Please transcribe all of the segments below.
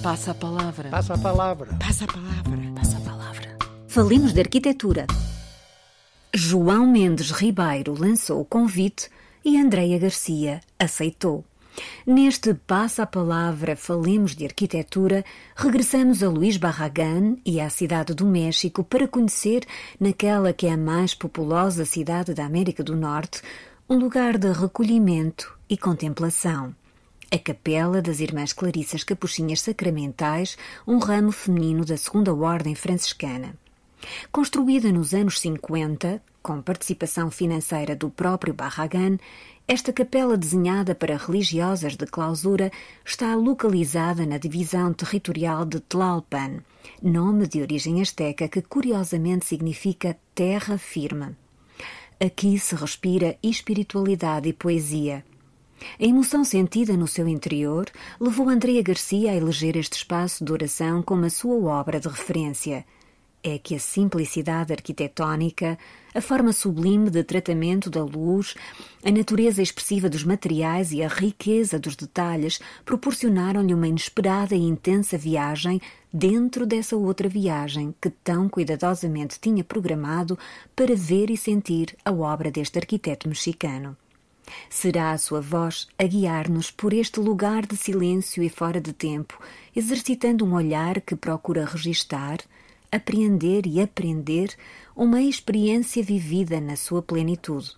Passa a palavra. Passa a palavra. Passa a palavra. Passa a palavra. Falemos de arquitetura. João Mendes Ribeiro lançou o convite e Andreia Garcia aceitou. Neste Passa a Palavra Falemos de Arquitetura, regressamos a Luís Barragán e à Cidade do México para conhecer, naquela que é a mais populosa cidade da América do Norte, um lugar de recolhimento e contemplação. A Capela das Irmãs Clarissas Capuchinhas Sacramentais, um ramo feminino da Segunda Ordem Franciscana. Construída nos anos 50, com participação financeira do próprio Barragán, esta capela desenhada para religiosas de clausura está localizada na divisão territorial de Tlalpan, nome de origem asteca que curiosamente significa terra firme. Aqui se respira espiritualidade e poesia. A emoção sentida no seu interior levou Andreia Garcia a eleger este espaço de oração como a sua obra de referência. É que a simplicidade arquitetónica, a forma sublime de tratamento da luz, a natureza expressiva dos materiais e a riqueza dos detalhes proporcionaram-lhe uma inesperada e intensa viagem dentro dessa outra viagem que tão cuidadosamente tinha programado para ver e sentir a obra deste arquiteto mexicano. Será a sua voz a guiar-nos por este lugar de silêncio e fora de tempo, exercitando um olhar que procura registar, apreender e aprender uma experiência vivida na sua plenitude.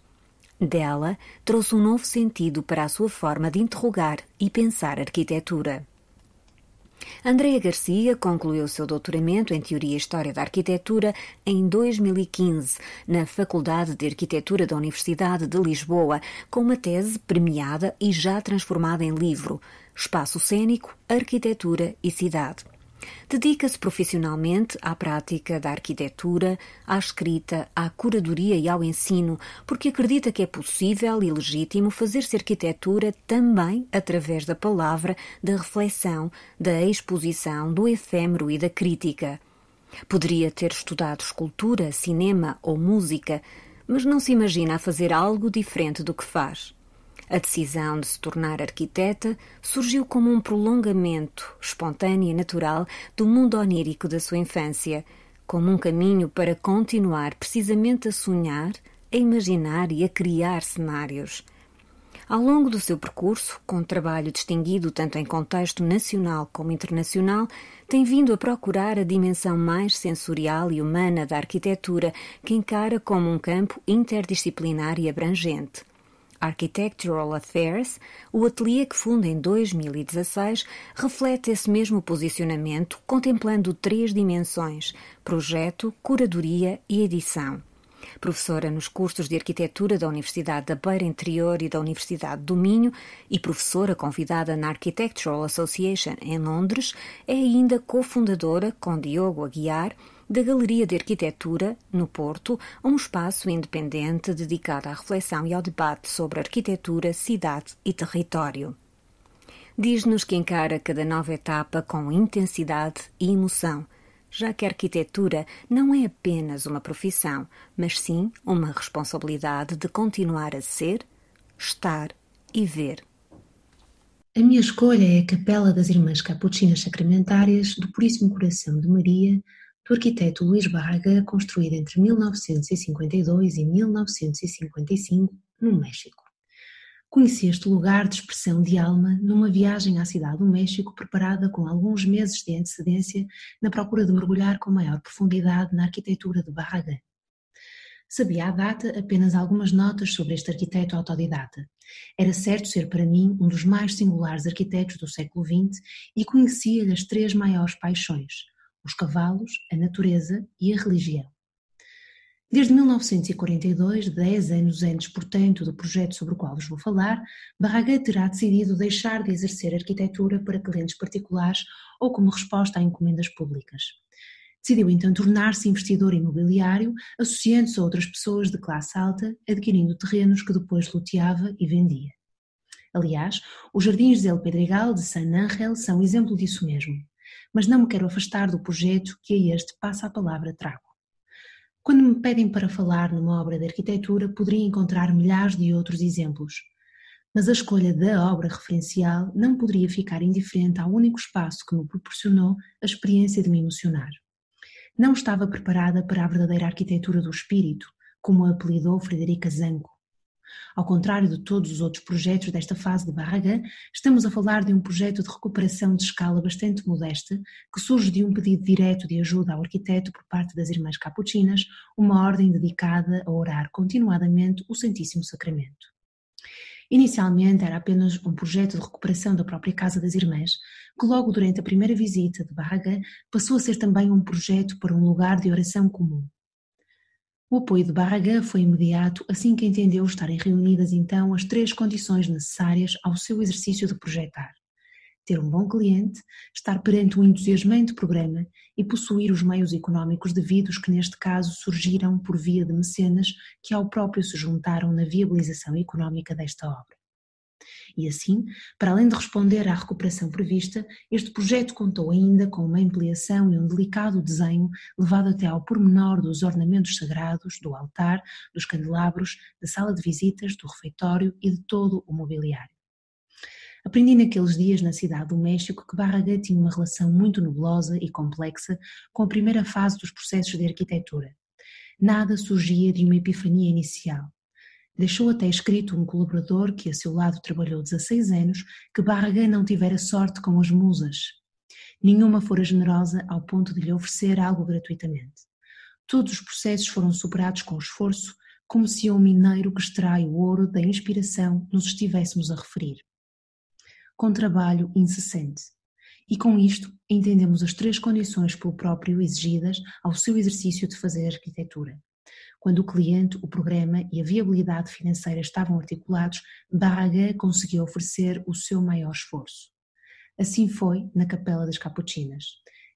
Dela, trouxe um novo sentido para a sua forma de interrogar e pensar arquitetura. Andreia Garcia concluiu seu doutoramento em Teoria e História da Arquitetura em 2015, na Faculdade de Arquitetura da Universidade de Lisboa, com uma tese premiada e já transformada em livro, Espaço Cênico, Arquitetura e Cidade. Dedica-se profissionalmente à prática da arquitetura, à escrita, à curadoria e ao ensino, porque acredita que é possível e legítimo fazer-se arquitetura também através da palavra, da reflexão, da exposição, do efêmero e da crítica. Poderia ter estudado escultura, cinema ou música, mas não se imagina a fazer algo diferente do que faz. A decisão de se tornar arquiteta surgiu como um prolongamento espontâneo e natural do mundo onírico da sua infância, como um caminho para continuar precisamente a sonhar, a imaginar e a criar cenários. Ao longo do seu percurso, com um trabalho distinguido tanto em contexto nacional como internacional, tem vindo a procurar a dimensão mais sensorial e humana da arquitetura, que encara como um campo interdisciplinar e abrangente. Architectural Affairs, o ateliê que funda em 2016, reflete esse mesmo posicionamento, contemplando 3 dimensões: projeto, curadoria e edição. Professora nos cursos de arquitetura da Universidade da Beira Interior e da Universidade do Minho e professora convidada na Architectural Association em Londres, é ainda cofundadora, com Diogo Aguiar, da Galeria de Arquitetura, no Porto, um espaço independente dedicado à reflexão e ao debate sobre arquitetura, cidade e território. Diz-nos que encara cada nova etapa com intensidade e emoção, já que a arquitetura não é apenas uma profissão, mas sim uma responsabilidade de continuar a ser, estar e ver. A minha escolha é a Capela das Irmãs Capuchinhas Sacramentárias do Puríssimo Coração de Maria, do arquiteto Luís Barragán, construída entre 1952 e 1955, no México. Conheci este lugar de expressão de alma numa viagem à cidade do México preparada com alguns meses de antecedência na procura de mergulhar com maior profundidade na arquitetura de Barragán. Sabia à data apenas algumas notas sobre este arquiteto autodidata. Era certo ser para mim um dos mais singulares arquitetos do século XX e conhecia-lhe as 3 maiores paixões: os cavalos, a natureza e a religião. Desde 1942, 10 anos antes, portanto, do projeto sobre o qual vos vou falar, Barragán terá decidido deixar de exercer arquitetura para clientes particulares ou como resposta a encomendas públicas. Decidiu então tornar-se investidor imobiliário, associando-se a outras pessoas de classe alta, adquirindo terrenos que depois loteava e vendia. Aliás, os jardins de El Pedregal de San Ángel são exemplo disso mesmo. Mas não me quero afastar do projeto que a este Passa a Palavra trago. Quando me pedem para falar numa obra de arquitetura, poderia encontrar milhares de outros exemplos. Mas a escolha da obra referencial não poderia ficar indiferente ao único espaço que me proporcionou a experiência de me emocionar. Não estava preparada para a verdadeira arquitetura do espírito, como a apelidou Frederica Zanco. Ao contrário de todos os outros projetos desta fase de Barragán, estamos a falar de um projeto de recuperação de escala bastante modesta, que surge de um pedido direto de ajuda ao arquiteto por parte das Irmãs Capuchinas, uma ordem dedicada a orar continuadamente o Santíssimo Sacramento. Inicialmente era apenas um projeto de recuperação da própria Casa das Irmãs, que logo durante a primeira visita de Barragán passou a ser também um projeto para um lugar de oração comum. O apoio de Barragán foi imediato assim que entendeu estarem reunidas então as 3 condições necessárias ao seu exercício de projetar: ter um bom cliente, estar perante um entusiasmante programa e possuir os meios económicos devidos que neste caso surgiram por via de mecenas que ao próprio se juntaram na viabilização económica desta obra. E assim, para além de responder à recuperação prevista, este projeto contou ainda com uma ampliação e um delicado desenho levado até ao pormenor dos ornamentos sagrados, do altar, dos candelabros, da sala de visitas, do refeitório e de todo o mobiliário. Aprendi naqueles dias na cidade do México que Barragán tinha uma relação muito nebulosa e complexa com a primeira fase dos processos de arquitetura. Nada surgia de uma epifania inicial. Deixou até escrito um colaborador que a seu lado trabalhou 16 anos que Barragán não tivera sorte com as musas. Nenhuma fora generosa ao ponto de lhe oferecer algo gratuitamente. Todos os processos foram superados com esforço, como se a um mineiro que extrai o ouro da inspiração nos estivéssemos a referir. Com trabalho incessante. E com isto entendemos as 3 condições pelo próprio exigidas ao seu exercício de fazer arquitetura. Quando o cliente, o programa e a viabilidade financeira estavam articulados, Barragán conseguiu oferecer o seu maior esforço. Assim foi na Capela das Capuchinas.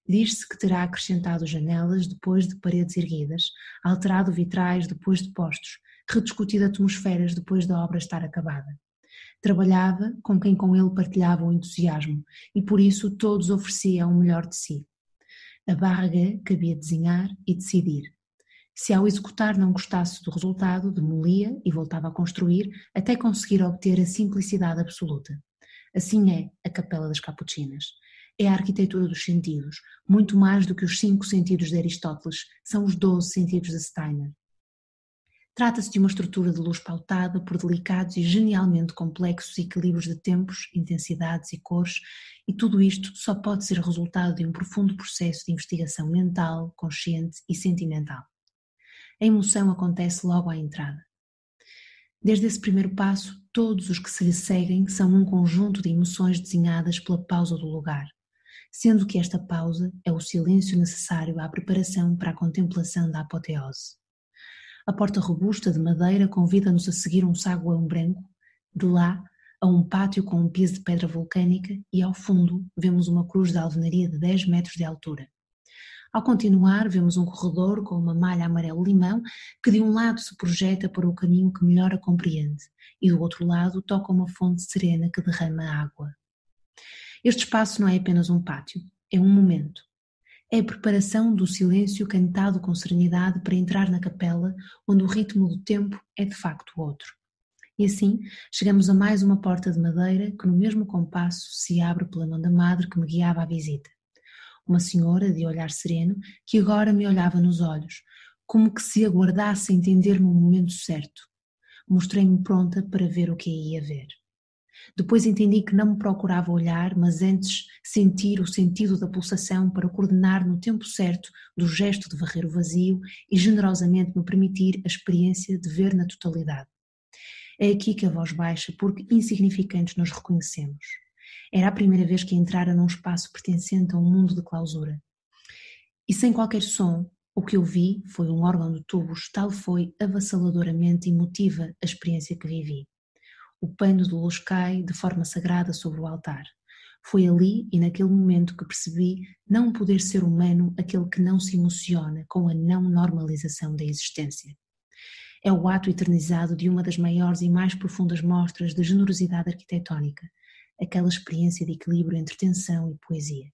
Diz-se que terá acrescentado janelas depois de paredes erguidas, alterado vitrais depois de postos, rediscutido atmosferas depois da obra estar acabada. Trabalhava com quem com ele partilhava o entusiasmo e por isso todos ofereciam o melhor de si. A Barragán cabia desenhar e decidir. Se ao executar não gostasse do resultado, demolia e voltava a construir até conseguir obter a simplicidade absoluta. Assim é a Capela das Capuchinas. É a arquitetura dos sentidos, muito mais do que os 5 sentidos de Aristóteles, são os 12 sentidos de Steiner. Trata-se de uma estrutura de luz pautada por delicados e genialmente complexos equilíbrios de tempos, intensidades e cores, e tudo isto só pode ser resultado de um profundo processo de investigação mental, consciente e sentimental. A emoção acontece logo à entrada. Desde esse primeiro passo, todos os que se lhe seguem são um conjunto de emoções desenhadas pela pausa do lugar, sendo que esta pausa é o silêncio necessário à preparação para a contemplação da apoteose. A porta robusta de madeira convida-nos a seguir um saguão branco, de lá a um pátio com um piso de pedra vulcânica e ao fundo vemos uma cruz de alvenaria de 10 metros de altura. Ao continuar, vemos um corredor com uma malha amarelo-limão que de um lado se projeta para o caminho que melhor a compreende e do outro lado toca uma fonte serena que derrama água. Este espaço não é apenas um pátio, é um momento. É a preparação do silêncio cantado com serenidade para entrar na capela onde o ritmo do tempo é de facto outro. E assim chegamos a mais uma porta de madeira que no mesmo compasso se abre pela mão da madre que me guiava à visita. Uma senhora de olhar sereno que agora me olhava nos olhos, como que se aguardasse entender-me o momento certo. Mostrei-me pronta para ver o que ia ver. Depois entendi que não me procurava olhar, mas antes sentir o sentido da pulsação para coordenar no tempo certo do gesto de varrer o vazio e generosamente me permitir a experiência de ver na totalidade. É aqui que a voz baixa, porque insignificantes nos reconhecemos. Era a primeira vez que entrara num espaço pertencente a um mundo de clausura. E sem qualquer som, o que eu vi foi um órgão de tubos, tal foi avassaladoramente emotiva a experiência que vivi. O pano de luz cai de forma sagrada sobre o altar. Foi ali e naquele momento que percebi não poder ser humano aquele que não se emociona com a não normalização da existência. É o ato eternizado de uma das maiores e mais profundas mostras de generosidade arquitetónica, aquela experiência de equilíbrio entre tensão e poesia.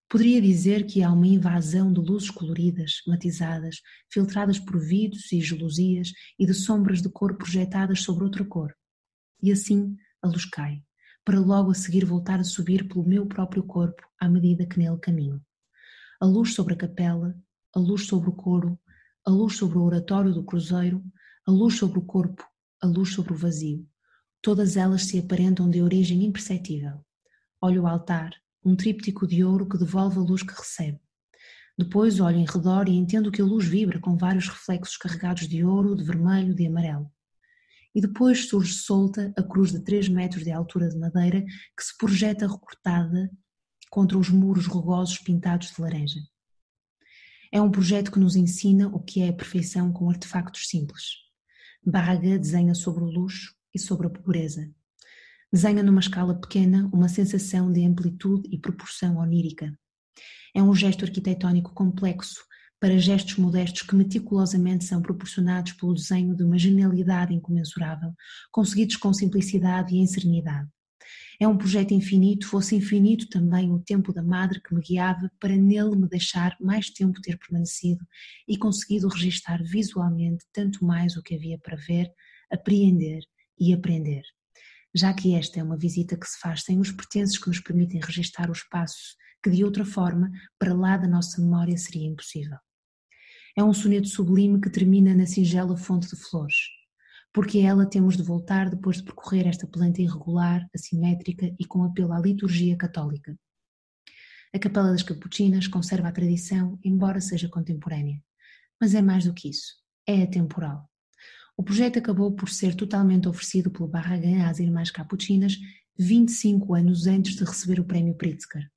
Poderia dizer que há uma invasão de luzes coloridas, matizadas, filtradas por vidros e gelosias e de sombras de cor projetadas sobre outra cor. e assim a luz cai, para logo a seguir voltar a subir pelo meu próprio corpo à medida que nele caminho. A luz sobre a capela, a luz sobre o coro, a luz sobre o oratório do cruzeiro, a luz sobre o corpo, a luz sobre o vazio. Todas elas se aparentam de origem imperceptível. Olho o altar, um tríptico de ouro que devolve a luz que recebe. Depois olho em redor e entendo que a luz vibra com vários reflexos carregados de ouro, de vermelho, de amarelo. E depois surge solta a cruz de 3 metros de altura de madeira que se projeta recortada contra os muros rugosos pintados de laranja. É um projeto que nos ensina o que é a perfeição com artefactos simples. Barragan desenha sobre o luxo e sobre a pobreza. Desenha numa escala pequena uma sensação de amplitude e proporção onírica. É um gesto arquitetónico complexo para gestos modestos que meticulosamente são proporcionados pelo desenho de uma genialidade incomensurável, conseguidos com simplicidade e em serenidade. É um projeto infinito, fosse infinito também o tempo da madre que me guiava para nele me deixar mais tempo ter permanecido e conseguido registar visualmente tanto mais o que havia para ver, apreender e aprender. Já que esta é uma visita que se faz sem os pertences que nos permitem registar o espaço que de outra forma, para lá da nossa memória, seria impossível. É um soneto sublime que termina na singela fonte de flores, porque a ela temos de voltar depois de percorrer esta planta irregular, assimétrica e com apelo à liturgia católica. A Capela das Capuchinas conserva a tradição, embora seja contemporânea, mas é mais do que isso, é atemporal. O projeto acabou por ser totalmente oferecido pelo Barragan às Irmãs Capuchinas 25 anos antes de receber o Prémio Pritzker.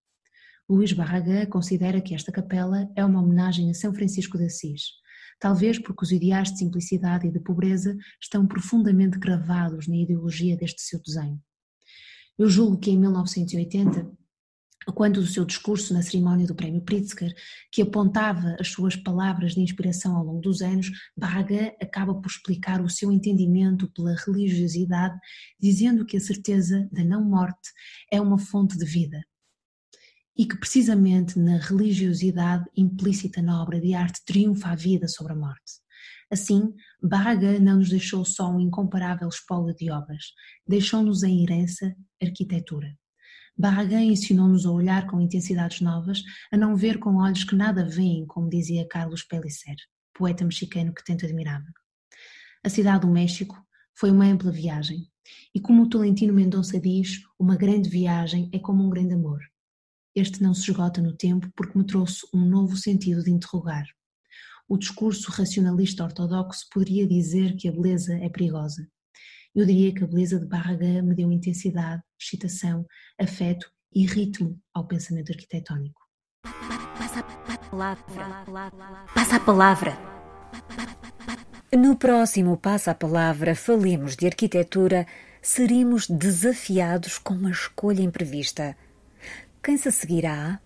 Luís Barragan considera que esta capela é uma homenagem a São Francisco de Assis, talvez porque os ideais de simplicidade e de pobreza estão profundamente gravados na ideologia deste seu desenho. Eu julgo que em 1980, quando do seu discurso na cerimónia do Prémio Pritzker, que apontava as suas palavras de inspiração ao longo dos anos, Barragan acaba por explicar o seu entendimento pela religiosidade, dizendo que a certeza da não-morte é uma fonte de vida. E que precisamente na religiosidade implícita na obra de arte triunfa a vida sobre a morte. Assim, Barragan não nos deixou só um incomparável espólio de obras, deixou-nos em herança arquitetura. Barragan ensinou-nos a olhar com intensidades novas, a não ver com olhos que nada veem, como dizia Carlos Pellicer, poeta mexicano que tanto admirava. A cidade do México foi uma ampla viagem, e como o Tolentino Mendonça diz, uma grande viagem é como um grande amor. Este não se esgota no tempo porque me trouxe um novo sentido de interrogar. O discurso racionalista ortodoxo poderia dizer que a beleza é perigosa. Eu diria que a beleza de Barragan me deu intensidade, excitação, afeto e ritmo ao pensamento arquitetónico. Passa a palavra. No próximo Passa a Palavra, falemos de arquitetura, seremos desafiados com uma escolha imprevista. Quem se seguirá?